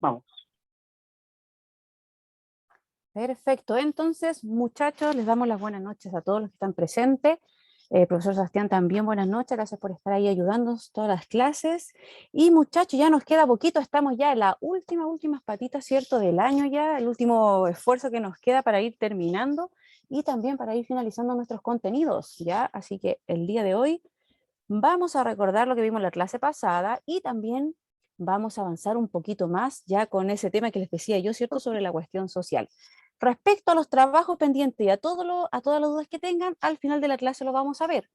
Vamos. Perfecto, entonces muchachos, les damos las buenas noches a todos los que están presentes. Profesor Sebastián también buenas noches, gracias por estar ahí ayudándonos todas las clases. Y muchachos, ya nos queda poquito, estamos ya en las últimas patitas, ¿cierto? Del año ya, el último esfuerzo que nos queda para ir terminando y también para ir finalizando nuestros contenidos, ¿ya? Así que el día de hoy vamos a recordar lo que vimos en la clase pasada y también vamos a avanzar un poquito más ya con ese tema que les decía yo, ¿cierto? Sobre la cuestión social. Respecto a los trabajos pendientes y a todas las dudas que tengan, al final de la clase lo vamos a ver.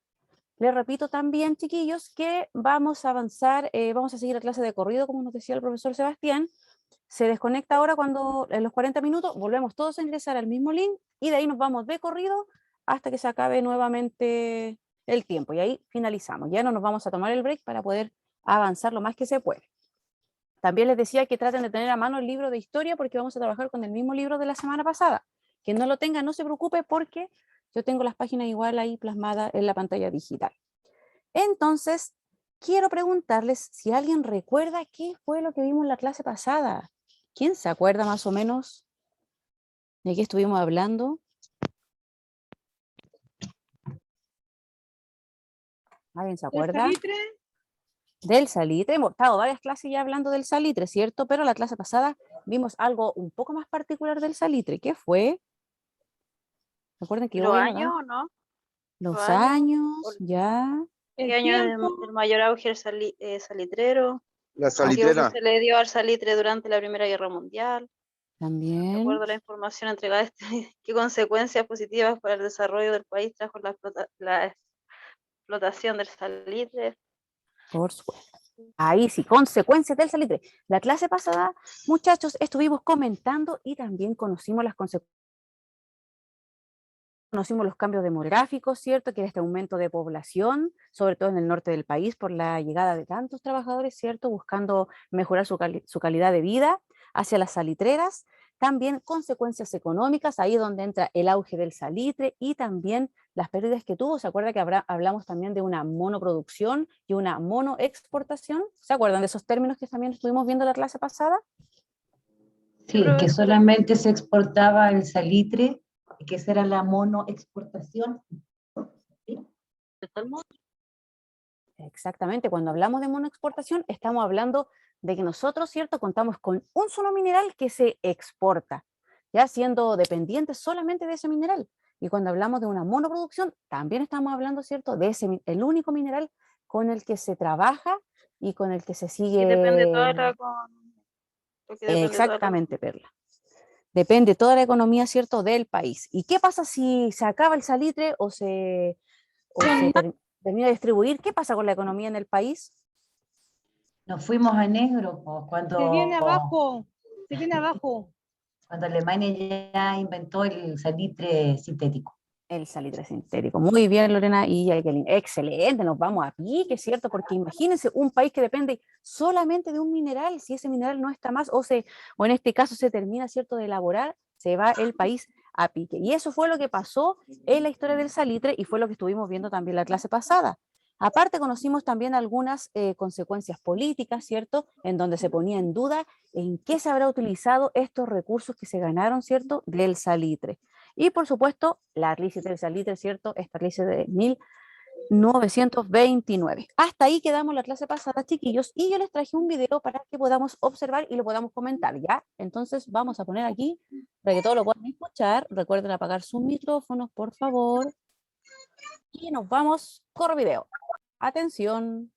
Les repito también, chiquillos, que vamos a avanzar, vamos a seguir la clase de corrido, como nos decía el profesor Sebastián. Se desconecta ahora cuando en los 40 minutos volvemos todos a ingresar al mismo link y de ahí nos vamos de corrido hasta que se acabe nuevamente el tiempo. Y ahí finalizamos. Ya no nos vamos a tomar el break para poder avanzar lo más que se puede. También les decía que traten de tener a mano el libro de historia porque vamos a trabajar con el mismo libro de la semana pasada. Quien no lo tenga, no se preocupe porque yo tengo las páginas igual ahí plasmadas en la pantalla digital. Entonces, quiero preguntarles si alguien recuerda qué fue lo que vimos en la clase pasada. ¿Quién se acuerda más o menos de qué estuvimos hablando? ¿Alguien se acuerda? ¿El salitre? Del salitre. Hemos estado varias clases ya hablando del salitre, ¿cierto? Pero la clase pasada vimos algo un poco más particular del salitre. ¿Qué fue? Recuerden que yo ¿Los voy a años o no? los años, ya. ¿Qué El año tiempo. del mayor auge del salitrero? La ¿Qué uso salitrera. se le dio al salitre durante la Primera Guerra Mundial? De También. acuerdo a la información entregada, ¿qué consecuencias positivas para el desarrollo del país trajo la explotación del salitre? Por supuesto. Ahí sí, consecuencias del salitre. La clase pasada, muchachos, estuvimos comentando y también conocimos las consecuencias. Conocimos los cambios demográficos, ¿cierto? Que era este aumento de población, sobre todo en el norte del país, por la llegada de tantos trabajadores, ¿cierto? Buscando mejorar su calidad de vida hacia las salitreras. También consecuencias económicas, ahí es donde entra el auge del salitre y también las pérdidas que tuvo. ¿Se acuerda que hablamos también de una monoproducción y una monoexportación? ¿Se acuerdan de esos términos que también estuvimos viendo la clase pasada? Sí, que solamente se exportaba el salitre, que esa era la monoexportación. ¿Sí? Exactamente, cuando hablamos de monoexportación estamos hablando de que nosotros, ¿cierto?, contamos con un solo mineral que se exporta, ya siendo dependientes solamente de ese mineral. Y cuando hablamos de una monoproducción, también estamos hablando, ¿cierto?, de el único mineral con el que se trabaja y con el que se sigue. Y depende toda la Exactamente, Perla. Depende toda la economía, ¿cierto?, del país. ¿Y qué pasa si se acaba el salitre o se termina de distribuir? ¿Qué pasa con la economía en el país? Nos fuimos a negro pues, cuando Se viene abajo. Se viene abajo. cuando Alemania ya inventó el salitre sintético. El salitre sintético. Muy bien, Lorena y Jacqueline. Excelente, nos vamos a pique, ¿cierto? Porque imagínense un país que depende solamente de un mineral, si ese mineral no está más, o en este caso se termina, ¿cierto?, de elaborar, se va el país a pique. Y eso fue lo que pasó en la historia del salitre y fue lo que estuvimos viendo también la clase pasada. Aparte, conocimos también algunas consecuencias políticas, ¿cierto?, en donde se ponía en duda en qué se habrá utilizado estos recursos que se ganaron, ¿cierto?, del salitre. Y por supuesto, la crisis del salitre, ¿cierto?, esta crisis de 1929. Hasta ahí quedamos la clase pasada, chiquillos, y yo les traje un video para que podamos observar y lo podamos comentar, ¿ya? Entonces vamos a poner aquí para que todos lo puedan escuchar. Recuerden apagar sus micrófonos, por favor. Y nos vamos, corre video. Atención.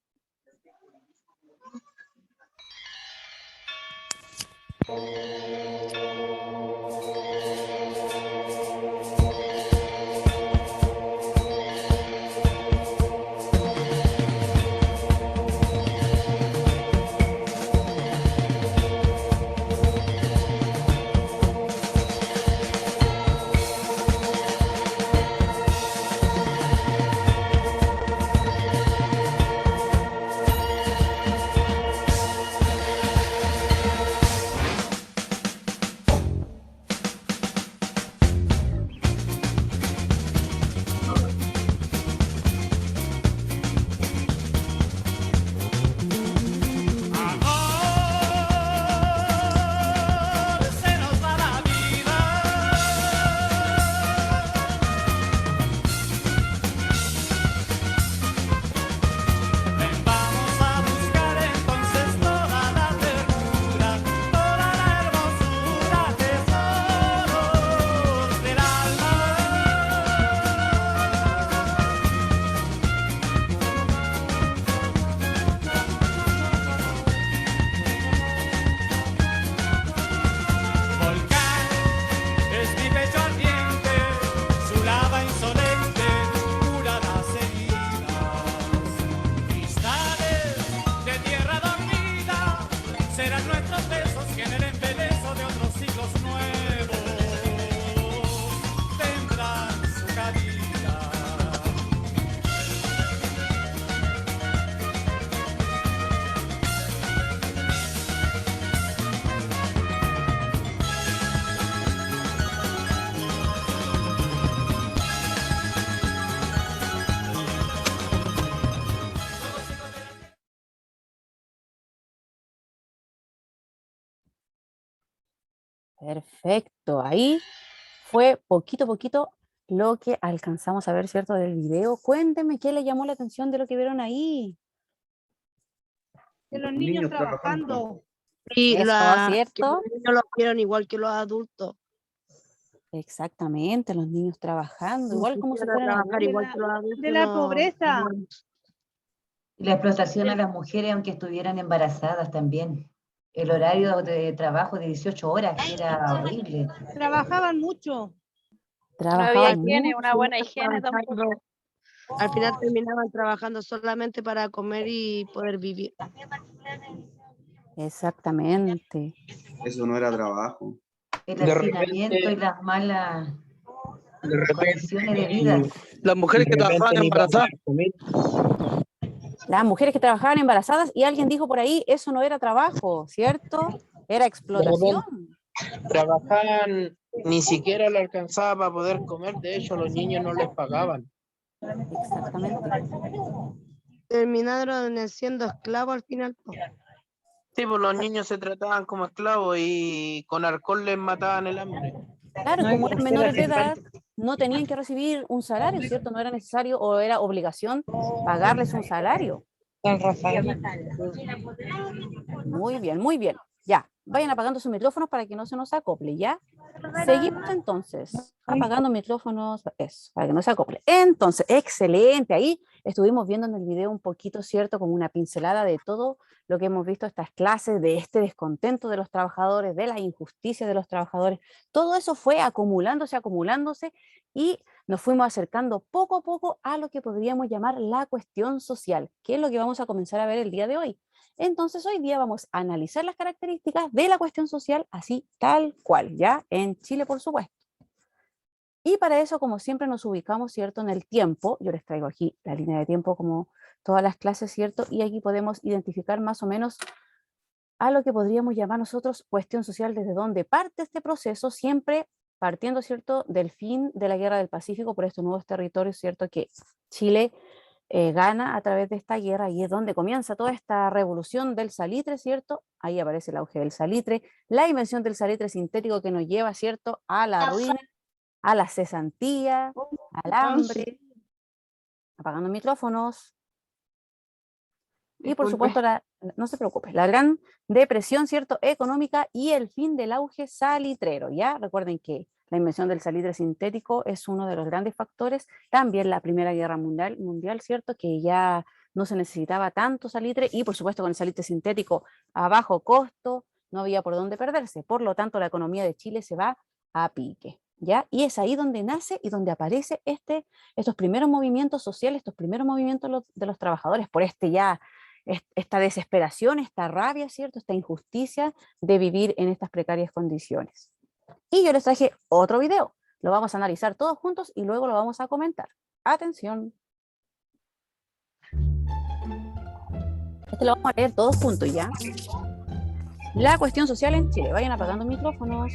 Perfecto, ahí fue poquito a poquito lo que alcanzamos a ver, ¿cierto? Del video. Cuéntenme qué le llamó la atención de lo que vieron ahí. De los niños trabajando. Y Eso, que ¿cierto? los niños lo vieron igual que los adultos. Exactamente, los niños trabajando, No igual como si quisieron fueran trabajar adultos. igual que los adultos. De la pobreza. Y la explotación a las mujeres, aunque estuvieran embarazadas también. El horario de trabajo de 18 horas, que era horrible. Trabajaban mucho. No había Trabajaban higiene, una mucho. buena higiene tampoco. Al final terminaban trabajando solamente para comer y poder vivir. Exactamente. Eso no era trabajo. El De hacinamiento y repente, las malas de repente, condiciones de vida. las mujeres que trabajaban embarazadas. Las mujeres que trabajaban embarazadas y alguien dijo por ahí, eso no era trabajo, ¿cierto? Era explotación. Trabajaban, ni siquiera le alcanzaba para poder comer, de hecho los niños no les pagaban. Exactamente. Terminaron siendo esclavos al final. Sí, pues los niños se trataban como esclavos y con alcohol les mataban el hambre. Claro, como eran menores de edad, no tenían que recibir un salario, ¿cierto? No era necesario o era obligación pagarles un salario. Muy bien, muy bien. Ya, vayan apagando sus micrófonos para que no se nos acople, ¿ya? Seguimos entonces, apagando micrófonos, eso, para que no se acople. Entonces, excelente, ahí estuvimos viendo en el video un poquito, ¿cierto? Como una pincelada de todo lo que hemos visto estas clases, de este descontento de los trabajadores, de las injusticias de los trabajadores. Todo eso fue acumulándose y nos fuimos acercando poco a poco a lo que podríamos llamar la cuestión social, que es lo que vamos a comenzar a ver el día de hoy. Entonces, hoy día vamos a analizar las características de la cuestión social así tal cual, ya en Chile, por supuesto. Y para eso, como siempre, nos ubicamos, ¿cierto?, en el tiempo. Yo les traigo aquí la línea de tiempo como todas las clases, ¿cierto? Y aquí podemos identificar más o menos a lo que podríamos llamar nosotros cuestión social, desde donde parte este proceso, siempre partiendo, ¿cierto?, del fin de la Guerra del Pacífico por estos nuevos territorios, ¿cierto?, que Chile gana a través de esta guerra, y es donde comienza toda esta revolución del salitre, ¿cierto? Ahí aparece el auge del salitre, la invención del salitre sintético que nos lleva, ¿cierto?, a la ruina, a la cesantía, al hambre. Apagando micrófonos. Y por supuesto, no se preocupe, la gran depresión, ¿cierto?, económica y el fin del auge salitrero, ¿ya? Recuerden que la invención del salitre sintético es uno de los grandes factores. También la Primera Guerra Mundial, ¿cierto?, que ya no se necesitaba tanto salitre, y por supuesto con el salitre sintético a bajo costo no había por dónde perderse. Por lo tanto, la economía de Chile se va a pique, ¿ya? Y es ahí donde nace y donde aparece estos primeros movimientos sociales, estos primeros movimientos de los trabajadores por esta desesperación, esta rabia, ¿cierto?, esta injusticia de vivir en estas precarias condiciones. Y yo les traje otro video, lo vamos a analizar todos juntos y luego lo vamos a comentar. Atención. Este lo vamos a leer todos juntos, ¿ya? La cuestión social en Chile. Vayan apagando micrófonos.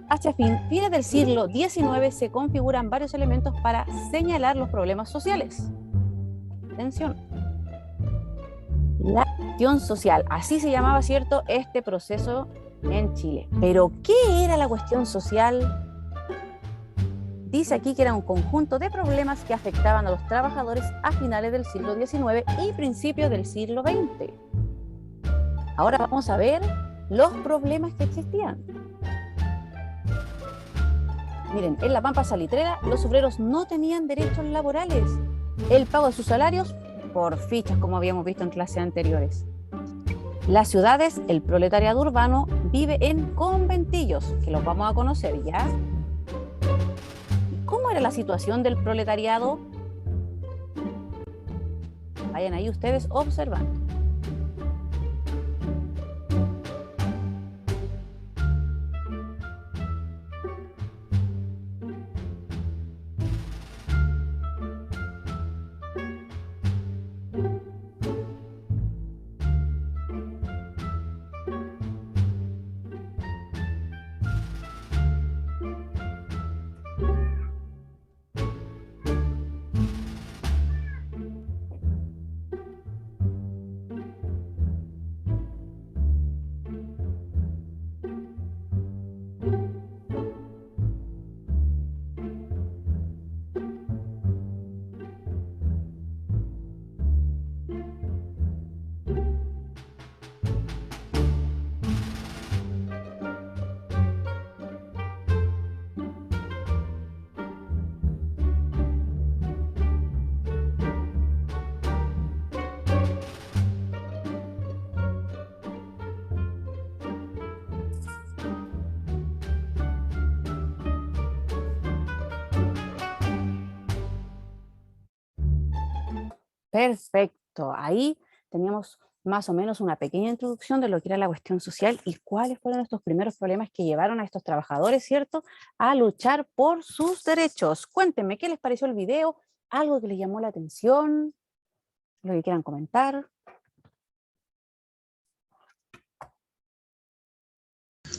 Hacia fines del siglo XIX se configuran varios elementos para señalar los problemas sociales. Atención. La cuestión social, así se llamaba, ¿cierto?, este proceso en Chile. Pero, ¿qué era la cuestión social? Dice aquí que era un conjunto de problemas que afectaban a los trabajadores a finales del siglo XIX y principios del siglo XX. Ahora vamos a ver los problemas que existían. Miren, en la Pampa Salitrera los obreros no tenían derechos laborales. El pago de sus salarios por fichas, como habíamos visto en clases anteriores. Las ciudades, el proletariado urbano vive en conventillos, que los vamos a conocer, ¿ya? ¿Cómo era la situación del proletariado? Vayan ahí ustedes observando. Perfecto. Ahí teníamos más o menos una pequeña introducción de lo que era la cuestión social y cuáles fueron estos primeros problemas que llevaron a estos trabajadores, ¿cierto?, a luchar por sus derechos. Cuéntenme, ¿qué les pareció el video? ¿Algo que les llamó la atención? ¿Lo que quieran comentar?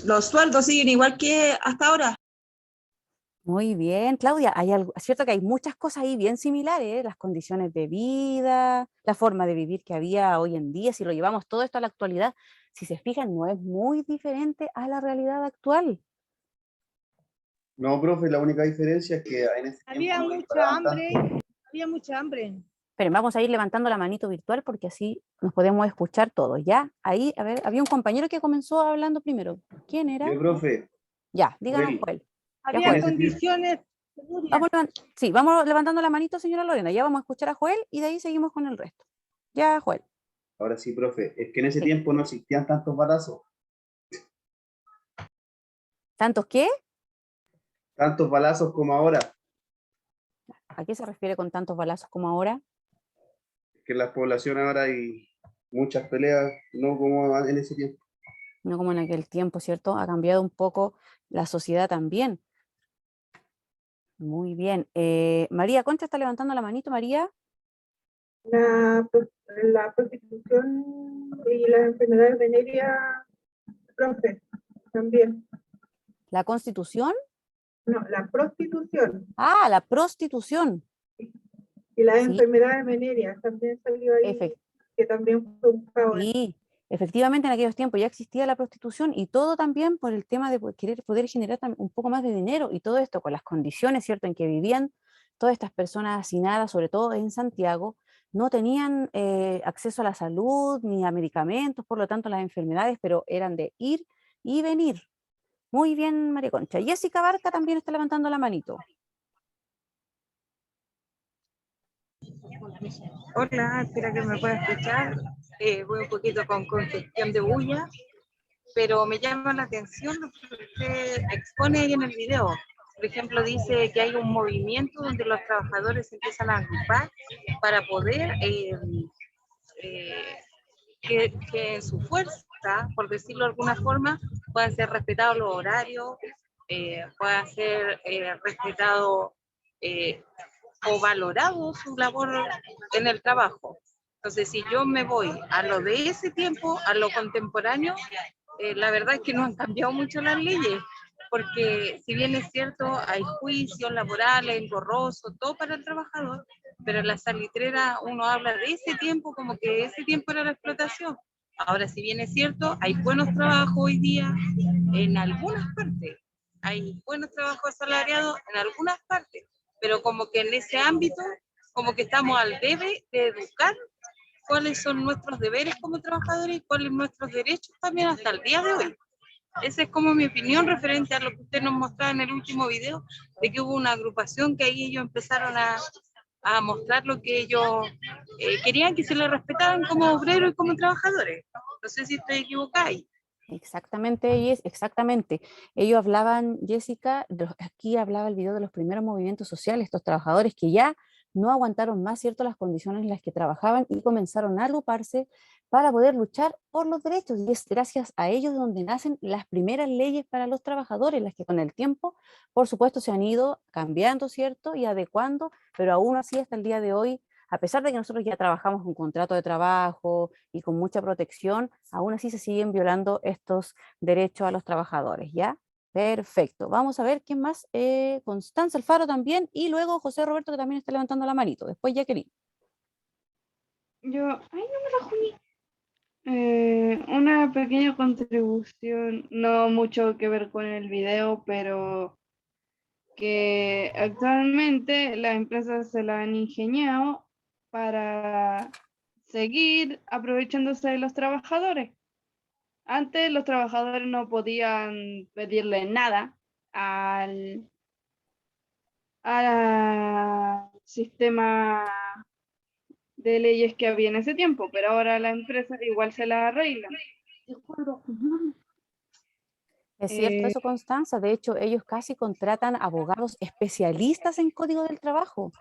Los sueldos siguen igual que hasta ahora. Muy bien, Claudia, hay algo, es cierto que hay muchas cosas ahí bien similares, las condiciones de vida, la forma de vivir que había hoy en día, si lo llevamos todo esto a la actualidad, si se fijan, no es muy diferente a la realidad actual. No, profe, la única diferencia es que en ese Había tiempo no mucha disparaban hambre, tanto. había mucha hambre. Pero vamos a ir levantando la manito virtual porque así nos podemos escuchar todos, ¿ya? Ahí, a ver, había un compañero que comenzó hablando primero. ¿Quién era? Yo, profe, Ya, díganos, Joel, Joel. Ya, Había Joel. ese tiempo- condiciones duras. Sí, vamos levantando la manito, señora Lorena. Ya vamos a escuchar a Joel y de ahí seguimos con el resto. Ya, Joel. ahora sí, profe, es que en ese Sí. tiempo no existían tantos balazos. ¿Tantos qué? Tantos balazos como ahora, ¿A qué se refiere con tantos balazos como ahora? que en la población ahora hay muchas peleas, no como en ese tiempo. No como en aquel tiempo, ¿cierto? Ha cambiado un poco la sociedad también. Muy bien. María Concha está levantando la manito, María. La prostitución y las enfermedades venéreas, profe, también. ¿La Constitución? No, la prostitución Ah, la prostitución. y las Sí, enfermedades venéreas también salió ahí, efectivamente. que también fue un caos. Sí, efectivamente en aquellos tiempos ya existía la prostitución y todo también por el tema de querer poder generar un poco más de dinero y todo esto con las condiciones, ¿cierto?, en que vivían todas estas personas hacinadas, sobre todo en Santiago, no tenían acceso a la salud ni a medicamentos, por lo tanto las enfermedades, pero eran de ir y venir. Muy bien, María Concha. Jessica Barca también está levantando la manito. Hola, espero que me pueda escuchar. Voy un poquito con congestión de bulla, pero me llama la atención lo que usted expone ahí en el video. Por ejemplo, dice que hay un movimiento donde los trabajadores se empiezan a agrupar para poder que en su fuerza, por decirlo de alguna forma, puedan ser respetados los horarios, puedan ser respetados o valorado su labor en el trabajo. Entonces, si yo me voy a lo de ese tiempo, a lo contemporáneo, la verdad es que no han cambiado mucho las leyes, porque si bien es cierto, hay juicios laborales, engorrosos, todo para el trabajador, pero en la salitrera uno habla de ese tiempo como que ese tiempo era la explotación. Ahora, si bien es cierto, hay buenos trabajos hoy día en algunas partes, hay buenos trabajos asalariados en algunas partes, pero como que en ese ámbito, como que estamos al debe de educar cuáles son nuestros deberes como trabajadores y cuáles son nuestros derechos también hasta el día de hoy. Esa es como mi opinión referente a lo que usted nos mostraba en el último video, de que hubo una agrupación que ahí ellos empezaron a mostrar lo que ellos querían que se les respetaran como obreros y como trabajadores. No sé si estoy equivocada ahí. Exactamente, exactamente. Ellos hablaban, Jessica, aquí hablaba el video de los primeros movimientos sociales, estos trabajadores que ya no aguantaron más, ¿cierto?, las condiciones en las que trabajaban y comenzaron a agruparse para poder luchar por los derechos. Y es gracias a ellos donde nacen las primeras leyes para los trabajadores, las que con el tiempo, por supuesto, se han ido cambiando, ¿cierto?, y adecuando, pero aún así hasta el día de hoy, a pesar de que nosotros ya trabajamos con contrato de trabajo y con mucha protección, aún así se siguen violando estos derechos a los trabajadores, ¿ya? Perfecto. Vamos a ver quién más. Constanza Alfaro también y luego José Roberto que también está levantando la manito. Después Jacqueline. Ay, no me la jugué. Una pequeña contribución, no mucho que ver con el video, pero que actualmente las empresas se la han ingeniado para seguir aprovechándose de los trabajadores. Antes los trabajadores no podían pedirle nada al sistema de leyes que había en ese tiempo, pero ahora las empresas igual se las arreglan. Es cierto eso, Constanza. De hecho, ellos casi contratan abogados especialistas en código del trabajo.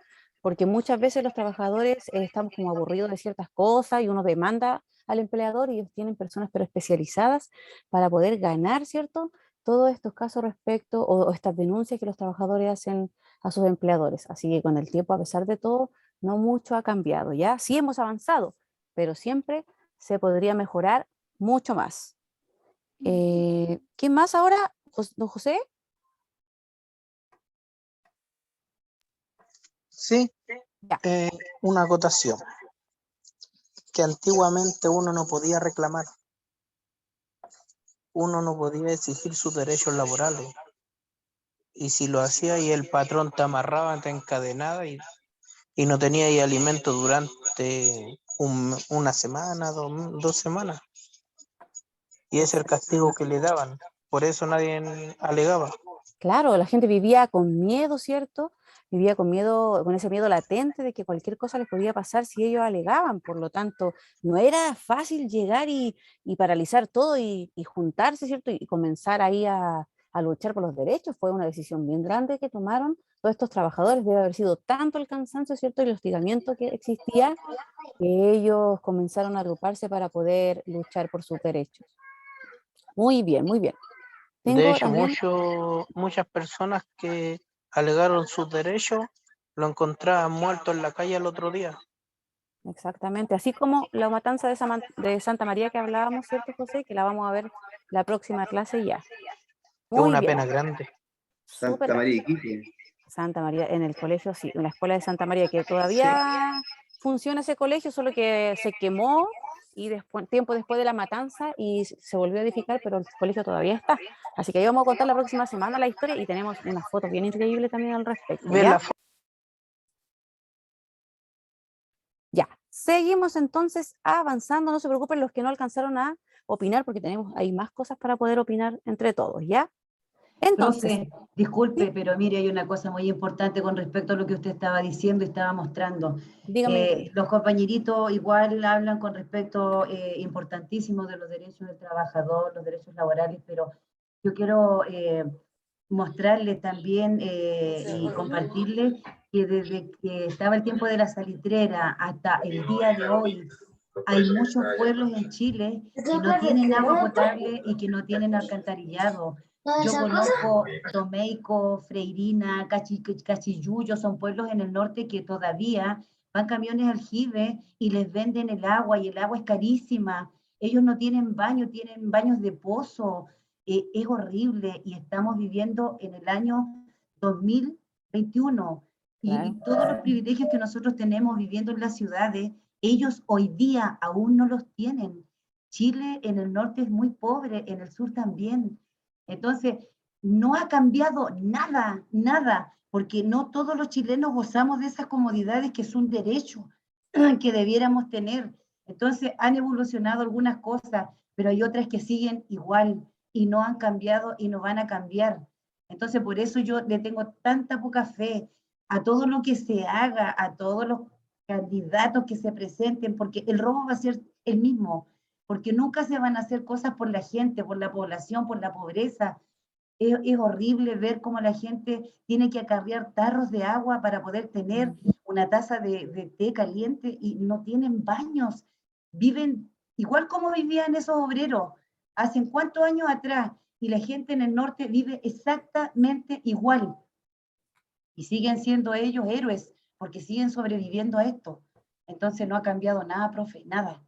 porque muchas veces los trabajadores estamos como aburridos de ciertas cosas y uno demanda al empleador y ellos tienen personas pero especializadas para poder ganar, ¿cierto? Todos estos casos respecto o estas denuncias que los trabajadores hacen a sus empleadores. Así que con el tiempo, a pesar de todo, no mucho ha cambiado, ¿ya? Sí hemos avanzado, pero siempre se podría mejorar mucho más. ¿Quién más ahora? ¿Don José? Sí, Ya. una acotación, que antiguamente uno no podía reclamar, uno no podía exigir sus derechos laborales, y si lo hacía y el patrón te amarraba, te encadenaba y no tenía ahí alimento durante una semana, 2 semanas, y ese es el castigo que le daban, por eso nadie alegaba. Claro, la gente vivía con miedo, ¿cierto? Vivía con miedo, con ese miedo latente de que cualquier cosa les podía pasar si ellos alegaban. Por lo tanto, no era fácil llegar y paralizar todo y juntarse, ¿cierto? Y comenzar ahí a luchar por los derechos. Fue una decisión bien grande que tomaron todos estos trabajadores. Debe haber sido tanto el cansancio, ¿cierto? Y el hostigamiento que existía, que ellos comenzaron a agruparse para poder luchar por sus derechos. Muy bien, muy bien. De Tengo hecho, también... muchas personas que alegaron sus derechos lo encontraban muerto en la calle el otro día. Exactamente, así como la matanza de Santa María que hablábamos, ¿cierto, José? Que la vamos a ver la próxima clase ya. Es Muy una bien, pena grande. súper. Santa María Iquique. Santa María, en el colegio, sí, en la escuela de Santa María, que Sí. todavía funciona ese colegio, solo que se quemó y tiempo después de la matanza y se volvió a edificar, pero el colegio todavía está. Así que ahí vamos a contar la próxima semana la historia y tenemos unas fotos bien increíbles también al respecto. Ver ¿Ya? la Ya, seguimos entonces avanzando, no se preocupen los que no alcanzaron a opinar porque hay más cosas para poder opinar entre todos, ¿ya? Entonces, Profe, disculpe, ¿sí? pero mire, hay una cosa muy importante con respecto a lo que usted estaba diciendo y estaba mostrando. Dígame. Los compañeritos igual hablan con respecto importantísimo de los derechos del trabajador, los derechos laborales, pero yo quiero mostrarles también y compartirles que desde que estaba el tiempo de la salitrera hasta el día de hoy, hay muchos pueblos en Chile que no tienen agua potable y que no tienen alcantarillado. Yo conozco Domeico, Freirina, Cachiyuyo, son pueblos en el norte que todavía van camiones al aljibe y les venden el agua y el agua es carísima. Ellos no tienen baño, tienen baños de pozo. Es horrible y estamos viviendo en el año 2021 Claro. y todos los privilegios que nosotros tenemos viviendo en las ciudades, ellos hoy día aún no los tienen. Chile en el norte es muy pobre, en el sur también. Entonces, no ha cambiado nada, nada, porque no todos los chilenos gozamos de esas comodidades que es un derecho que debiéramos tener. Entonces, han evolucionado algunas cosas, pero hay otras que siguen igual y no han cambiado y no van a cambiar. Entonces, por eso yo le tengo tanta poca fe a todo lo que se haga, a todos los candidatos que se presenten, porque el robo va a ser el mismo, porque nunca se van a hacer cosas por la gente, por la población, por la pobreza. Es horrible ver cómo la gente tiene que acarrear tarros de agua para poder tener una taza de té caliente y no tienen baños. Viven igual como vivían esos obreros hace cuántos años atrás y la gente en el norte vive exactamente igual. Y siguen siendo ellos héroes porque siguen sobreviviendo a esto. Entonces no ha cambiado nada, profe, nada.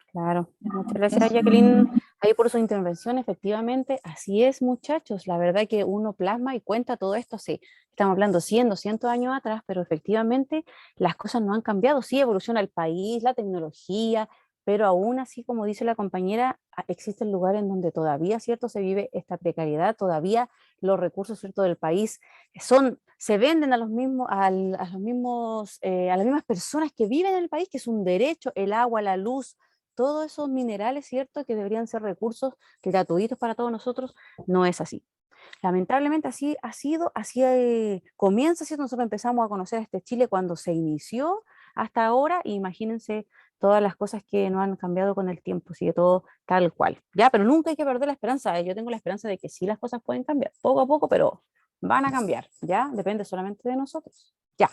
Claro, muchas gracias Jacqueline ahí por su intervención, efectivamente, así es muchachos, la verdad que uno plasma y cuenta todo esto, sí, estamos hablando 100, 200 años atrás, pero efectivamente las cosas no han cambiado, sí evoluciona el país, la tecnología, pero aún así, como dice la compañera, existen lugares en donde todavía, ¿cierto?, se vive esta precariedad, todavía los recursos, ¿cierto?, del país se venden a las mismas personas que viven en el país, que es un derecho, el agua, la luz, todos esos minerales, ¿cierto?, que deberían ser recursos gratuitos para todos nosotros, no es así. Lamentablemente así ha sido, comienza, ¿cierto? Nosotros empezamos a conocer este Chile cuando se inició hasta ahora, e imagínense todas las cosas que no han cambiado con el tiempo, sigue todo tal cual, ¿ya? Pero nunca hay que perder la esperanza, yo tengo la esperanza de que sí las cosas pueden cambiar, poco a poco, pero van a cambiar, ¿ya? Depende solamente de nosotros, ya.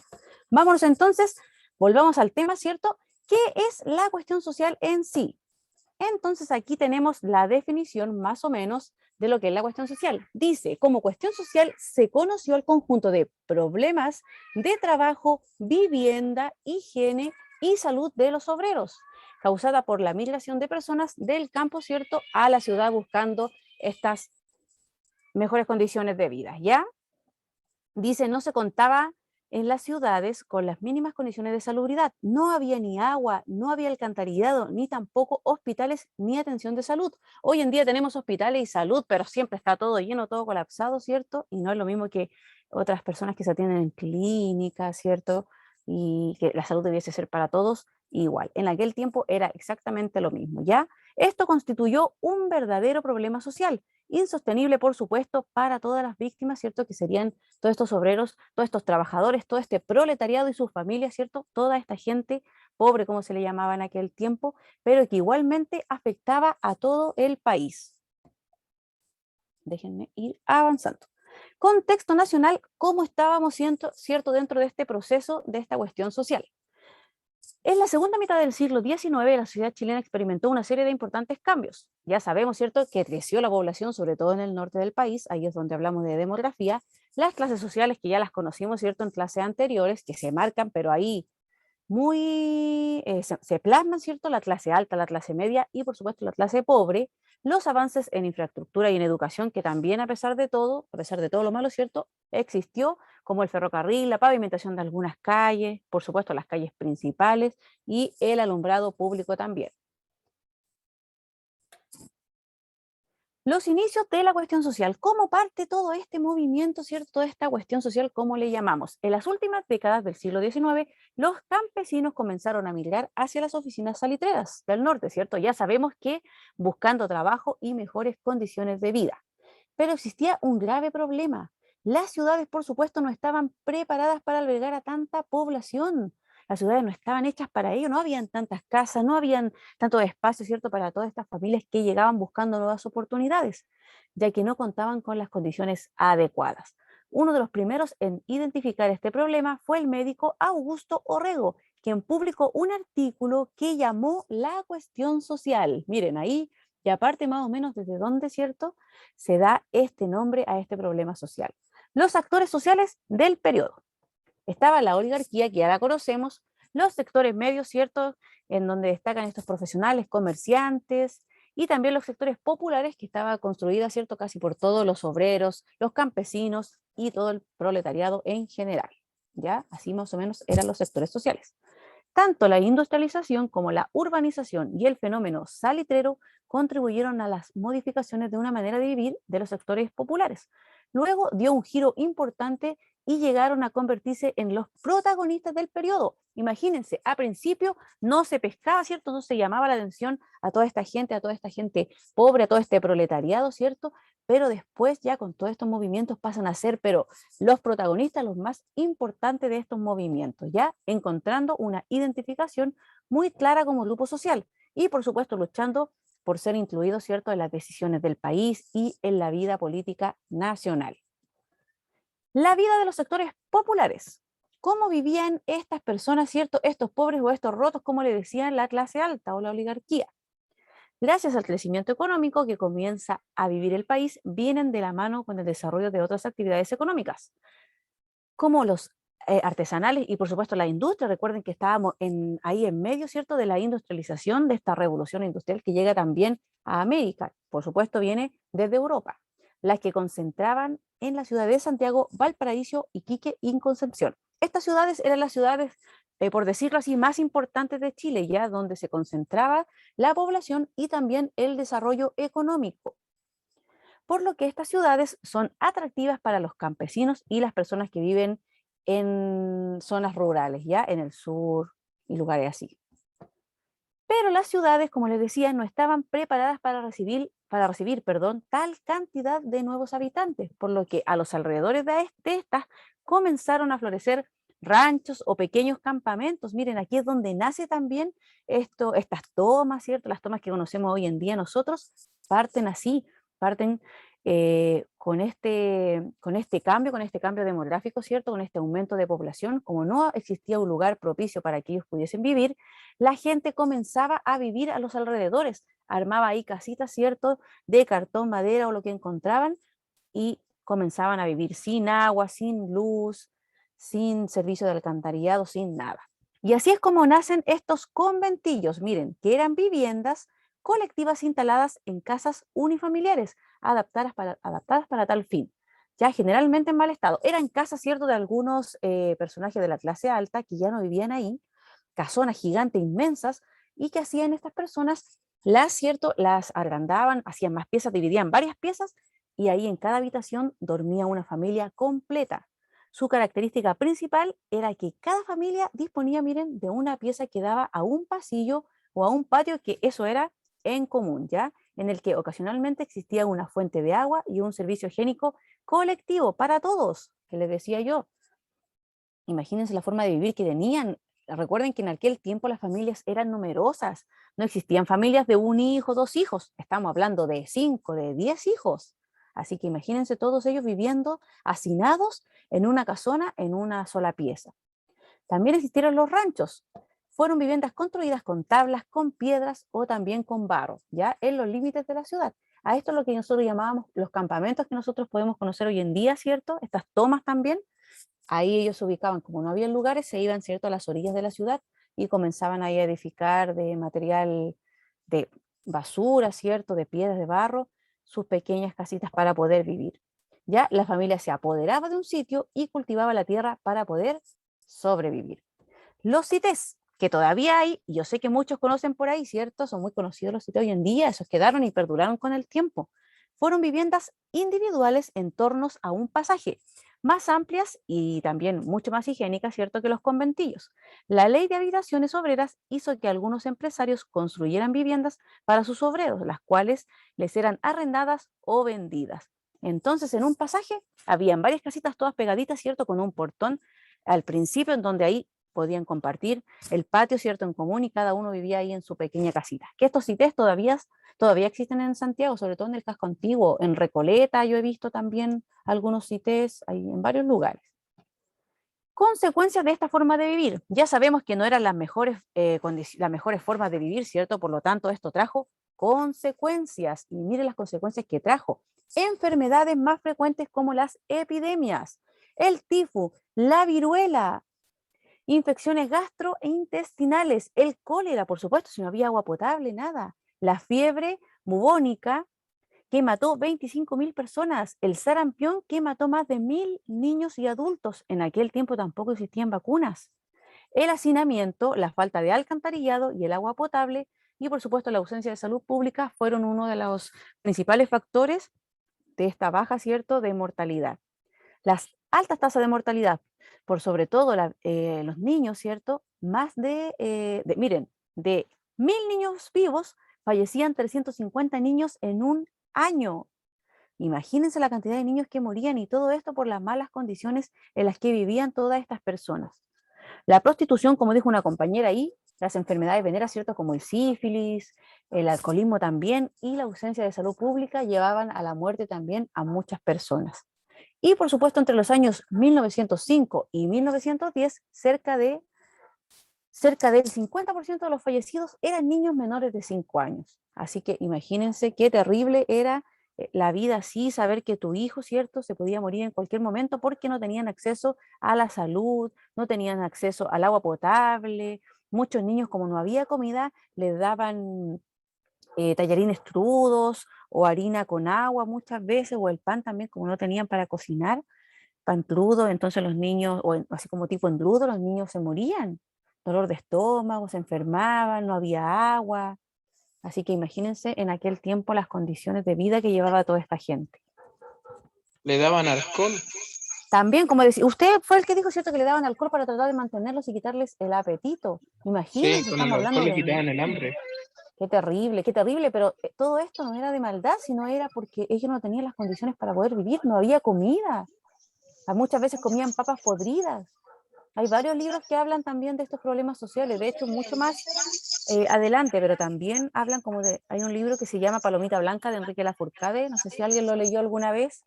Vámonos entonces, volvamos al tema, ¿cierto? ¿Qué es la cuestión social en sí? Entonces aquí tenemos la definición más o menos de lo que es la cuestión social. Dice, como cuestión social se conoció el conjunto de problemas de trabajo, vivienda, higiene y salud de los obreros, causada por la migración de personas del campo, ¿cierto?, a la ciudad buscando estas mejores condiciones de vida, ¿ya? Dice, no se contaba en las ciudades con las mínimas condiciones de salubridad. No había ni agua, no había alcantarillado, ni tampoco hospitales ni atención de salud. Hoy en día tenemos hospitales y salud, pero siempre está todo lleno, todo colapsado, ¿cierto? Y no es lo mismo que otras personas que se atienden en clínicas, ¿cierto? Y que la salud debiese ser para todos igual. En aquel tiempo era exactamente lo mismo, ¿ya? Esto constituyó un verdadero problema social, insostenible, por supuesto, para todas las víctimas, ¿cierto? Que serían todos estos obreros, todos estos trabajadores, todo este proletariado y sus familias, ¿cierto? Toda esta gente pobre, como se le llamaba en aquel tiempo, pero que igualmente afectaba a todo el país. Déjenme ir avanzando. Contexto nacional, ¿cómo estábamos, cierto, dentro de este proceso, de esta cuestión social? En la segunda mitad del siglo XIX, la sociedad chilena experimentó una serie de importantes cambios. Ya sabemos, ¿cierto?, que creció la población, sobre todo en el norte del país, ahí es donde hablamos de demografía, las clases sociales que ya las conocimos, ¿cierto?, en clases anteriores, que se marcan, pero ahí muy se plasman, ¿cierto?, la clase alta, la clase media y, por supuesto, la clase pobre, los avances en infraestructura y en educación, que también, a pesar de todo lo malo, ¿cierto?, existió, como el ferrocarril, la pavimentación de algunas calles, por supuesto, las calles principales y el alumbrado público también. Los inicios de la cuestión social. ¿Cómo parte todo este movimiento, cierto? Toda esta cuestión social, ¿cómo le llamamos? En las últimas décadas del siglo XIX, los campesinos comenzaron a migrar hacia las oficinas salitreras del norte, ¿cierto? Ya sabemos que buscando trabajo y mejores condiciones de vida. Pero existía un grave problema. Las ciudades, por supuesto, no estaban preparadas para albergar a tanta población. Las ciudades no estaban hechas para ello, no habían tantas casas, no habían tanto espacio, ¿cierto?, para todas estas familias que llegaban buscando nuevas oportunidades, ya que no contaban con las condiciones adecuadas. Uno de los primeros en identificar este problema fue el médico Augusto Orrego, quien publicó un artículo que llamó la cuestión social. Miren, ahí ya parte más o menos desde dónde, ¿cierto?, se da este nombre a este problema social. Los actores sociales del periodo. Estaba la oligarquía, que ya la conocemos, los sectores medios, ¿cierto?, en donde destacan estos profesionales, comerciantes, y también los sectores populares, que estaba construida, ¿cierto?, casi por todos los obreros, los campesinos y todo el proletariado en general. ¿Ya? Así más o menos eran los sectores sociales. Tanto la industrialización como la urbanización y el fenómeno salitrero contribuyeron a las modificaciones de una manera de vivir de los sectores populares. Luego dio un giro importante y llegaron a convertirse en los protagonistas del periodo. Imagínense, a principio no se pescaba, ¿cierto? No se llamaba la atención a toda esta gente pobre, a todo este proletariado, ¿cierto? Pero después ya con todos estos movimientos pasan a ser, pero los protagonistas, los más importantes de estos movimientos, ya encontrando una identificación muy clara como grupo social y por supuesto luchando por ser incluidos, ¿cierto?, en las decisiones del país y en la vida política nacional. La vida de los sectores populares. ¿Cómo vivían estas personas, ¿cierto?, estos pobres o estos rotos, como le decían la clase alta o la oligarquía? Gracias al crecimiento económico que comienza a vivir el país, vienen de la mano con el desarrollo de otras actividades económicas, como los artesanales y por supuesto la industria. Recuerden que estábamos ahí en medio, ¿cierto?, de la industrialización, de esta revolución industrial que llega también a América. Por supuesto viene desde Europa, las que concentraban en la ciudad de Santiago, Valparaíso, Iquique y Concepción. Estas ciudades eran las ciudades, por decirlo así, más importantes de Chile, ya donde se concentraba la población y también el desarrollo económico. Por lo que estas ciudades son atractivas para los campesinos y las personas que viven en zonas rurales, ya en el sur y lugares así. Pero las ciudades, como les decía, no estaban preparadas para recibir tal cantidad de nuevos habitantes, por lo que a los alrededores de estas comenzaron a florecer ranchos o pequeños campamentos. Miren, aquí es donde nace también estas tomas, ¿cierto? Las tomas que conocemos hoy en día nosotros parten así, parten con este cambio demográfico, ¿cierto? Con este aumento de población, como no existía un lugar propicio para que ellos pudiesen vivir, la gente comenzaba a vivir a los alrededores, armaba ahí casitas, ¿cierto? De cartón, madera o lo que encontraban, y comenzaban a vivir sin agua, sin luz, sin servicio de alcantarillado, sin nada. Y así es como nacen estos conventillos, miren, que eran viviendas colectivas instaladas en casas unifamiliares, adaptadas para tal fin, ya generalmente en mal estado. Eran casas, ¿cierto?, de algunos personajes de la clase alta que ya no vivían ahí, casonas gigantes, inmensas, y que hacían estas personas, ¿cierto?, las agrandaban, hacían más piezas, dividían varias piezas, y ahí en cada habitación dormía una familia completa. Su característica principal era que cada familia disponía, miren, de una pieza que daba a un pasillo o a un patio, que eso era en común, ¿ya? En el que ocasionalmente existía una fuente de agua y un servicio higiénico colectivo para todos, que les decía yo. Imagínense la forma de vivir que tenían. Recuerden que en aquel tiempo las familias eran numerosas, no existían familias de un hijo, 2 hijos, estamos hablando de 5, de 10 hijos. Así que imagínense todos ellos viviendo hacinados en una casona, en una sola pieza. También existieron los ranchos. Fueron viviendas construidas con tablas, con piedras o también con barro, ya en los límites de la ciudad. A esto es lo que nosotros llamábamos los campamentos, que nosotros podemos conocer hoy en día, ¿cierto? Estas tomas también. Ahí ellos se ubicaban, como no había lugares, se iban, ¿cierto?, a las orillas de la ciudad y comenzaban ahí a edificar de material de basura, ¿cierto?, de piedras, de barro, sus pequeñas casitas para poder vivir. Ya la familia se apoderaba de un sitio y cultivaba la tierra para poder sobrevivir. Los sites, que todavía hay, y yo sé que muchos conocen por ahí, ¿cierto? Son muy conocidos los sites hoy en día, esos quedaron y perduraron con el tiempo. Fueron viviendas individuales en tornos a un pasaje, más amplias y también mucho más higiénicas, ¿cierto?, que los conventillos. La ley de habitaciones obreras hizo que algunos empresarios construyeran viviendas para sus obreros, las cuales les eran arrendadas o vendidas. Entonces, en un pasaje habían varias casitas todas pegaditas, ¿cierto?, con un portón al principio, en donde ahí podían compartir el patio, ¿cierto?, en común, y cada uno vivía ahí en su pequeña casita. Que estos sites todavía existen en Santiago, sobre todo en el casco antiguo, en Recoleta yo he visto también algunos sites ahí en varios lugares. Consecuencias de esta forma de vivir. Ya sabemos que no eran las mejores formas de vivir, ¿cierto? Por lo tanto, esto trajo consecuencias, y miren las consecuencias que trajo. Enfermedades más frecuentes como las epidemias, el tifus, la viruela, infecciones gastrointestinales, el cólera, por supuesto, si no había agua potable, nada. La fiebre bubónica, que mató 25.000 personas, el sarampión, que mató más de 1.000 niños y adultos. En aquel tiempo tampoco existían vacunas. El hacinamiento, la falta de alcantarillado y el agua potable, y por supuesto la ausencia de salud pública, fueron uno de los principales factores de esta baja, ¿cierto?, de mortalidad. Las altas tasas de mortalidad, por sobre todo los niños, ¿cierto? Miren, de 1.000 niños vivos, fallecían 350 niños en un año. Imagínense la cantidad de niños que morían, y todo esto por las malas condiciones en las que vivían todas estas personas. La prostitución, como dijo una compañera ahí, las enfermedades venéreas, ¿cierto?, como el sífilis, el alcoholismo también, y la ausencia de salud pública llevaban a la muerte también a muchas personas. Y por supuesto, entre los años 1905 y 1910, cerca del 50% de los fallecidos eran niños menores de 5 años. Así que imagínense qué terrible era la vida así, saber que tu hijo, ¿cierto?, se podía morir en cualquier momento porque no tenían acceso a la salud, no tenían acceso al agua potable. Muchos niños, como no había comida, les daban tallarines crudos o harina con agua muchas veces, o el pan también, como no tenían para cocinar, pan crudo. Entonces los niños, así como tipo engrudo, los niños se morían, dolor de estómago, se enfermaban, no había agua. Así que imagínense en aquel tiempo las condiciones de vida que llevaba toda esta gente. Le daban alcohol. También, como decía, usted fue el que dijo, ¿cierto?, que le daban alcohol para tratar de mantenerlos y quitarles el apetito. Imagínense, Sí, con el estamos hablando alcohol le de... quitaban el hambre. Qué terrible, pero todo esto no era de maldad, sino era porque ellos no tenían las condiciones para poder vivir, no había comida. Muchas veces comían papas podridas. Hay varios libros que hablan también de estos problemas sociales, de hecho mucho más adelante, pero también hablan hay un libro que se llama Palomita Blanca, de Enrique Lafourcade, no sé si alguien lo leyó alguna vez,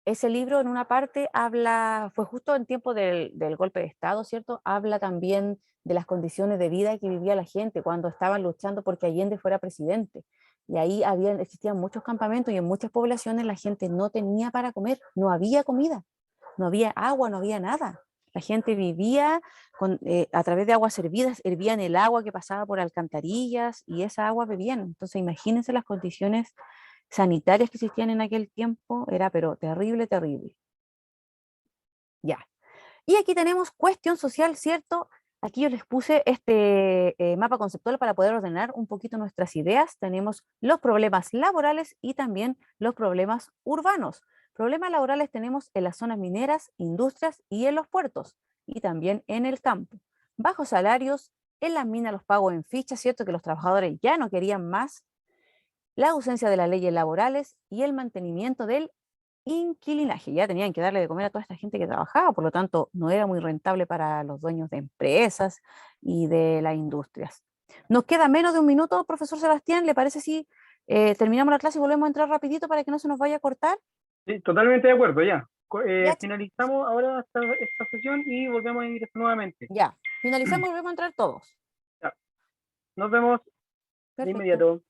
ese libro en una parte habla, fue justo en tiempo del golpe de Estado, ¿cierto? Habla también de las condiciones de vida que vivía la gente cuando estaban luchando porque Allende fuera presidente. Y ahí existían muchos campamentos y en muchas poblaciones la gente no tenía para comer, no había comida, no había agua, no había nada. La gente vivía a través de aguas hervidas, hervían el agua que pasaba por alcantarillas y esa agua bebían. Entonces imagínense las condiciones sanitarias que existían en aquel tiempo, era pero terrible, terrible. Ya. Y aquí tenemos cuestión social, ¿cierto? Aquí yo les puse este mapa conceptual para poder ordenar un poquito nuestras ideas. Tenemos los problemas laborales y también los problemas urbanos. Problemas laborales tenemos en las zonas mineras, industrias y en los puertos, y también en el campo. Bajos salarios, en las minas los pagos en ficha, ¿cierto? Que los trabajadores ya no querían más. La ausencia de las leyes laborales y el mantenimiento del inquilinaje. Ya tenían que darle de comer a toda esta gente que trabajaba, por lo tanto no era muy rentable para los dueños de empresas y de las industrias. Nos queda menos de un minuto, profesor Sebastián, ¿le parece si terminamos la clase y volvemos a entrar rapidito para que no se nos vaya a cortar? Sí, totalmente de acuerdo, ya. Ya, Finalizamos ahora esta sesión y volvemos a ingresar nuevamente. Ya, finalizamos y volvemos a entrar todos. Ya. Nos vemos de Perfecto. inmediato.